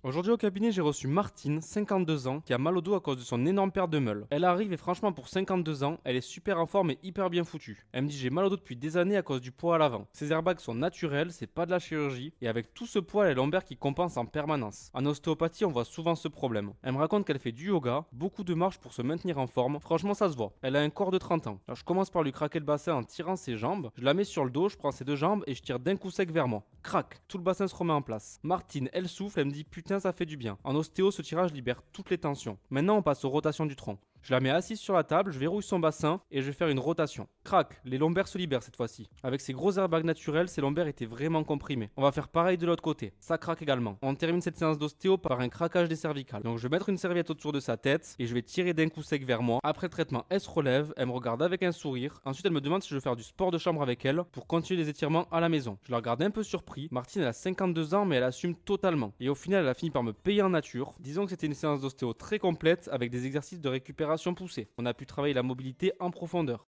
Aujourd'hui au cabinet, j'ai reçu Martine, 52 ans, qui a mal au dos à cause de son énorme perte de meule. Elle arrive et franchement pour 52 ans, elle est super en forme et hyper bien foutue. Elle me dit j'ai mal au dos depuis des années à cause du poids à l'avant. Ces airbags sont naturels, c'est pas de la chirurgie, et avec tout ce poids, elle a lombaire qui compense en permanence. En ostéopathie, on voit souvent ce problème. Elle me raconte qu'elle fait du yoga, beaucoup de marches pour se maintenir en forme, franchement ça se voit. Elle a un corps de 30 ans. Alors je commence par lui craquer le bassin en tirant ses jambes, je la mets sur le dos, je prends ses deux jambes et je tire d'un coup sec vers moi. Crac, tout le bassin se remet en place. Martine, elle souffle, elle me dit putain ça fait du bien. En ostéo, ce tirage libère toutes les tensions. Maintenant, on passe aux rotations du tronc. Je la mets assise sur la table, je verrouille son bassin et je vais faire une rotation. Crac, les lombaires se libèrent cette fois-ci. Avec ces gros airbags naturels, ses lombaires étaient vraiment comprimés. On va faire pareil de l'autre côté. Ça craque également. On termine cette séance d'ostéo par un craquage des cervicales. Donc je vais mettre une serviette autour de sa tête et je vais tirer d'un coup sec vers moi. Après le traitement, elle se relève, elle me regarde avec un sourire. Ensuite, elle me demande si je veux faire du sport de chambre avec elle pour continuer les étirements à la maison. Je la regarde un peu surpris. Martine, elle a 52 ans mais elle assume totalement. Et au final, elle a fini par me payer en nature. Disons que c'était une séance d'ostéo très complète avec des exercices de récupération poussés. On a pu travailler la mobilité en profondeur.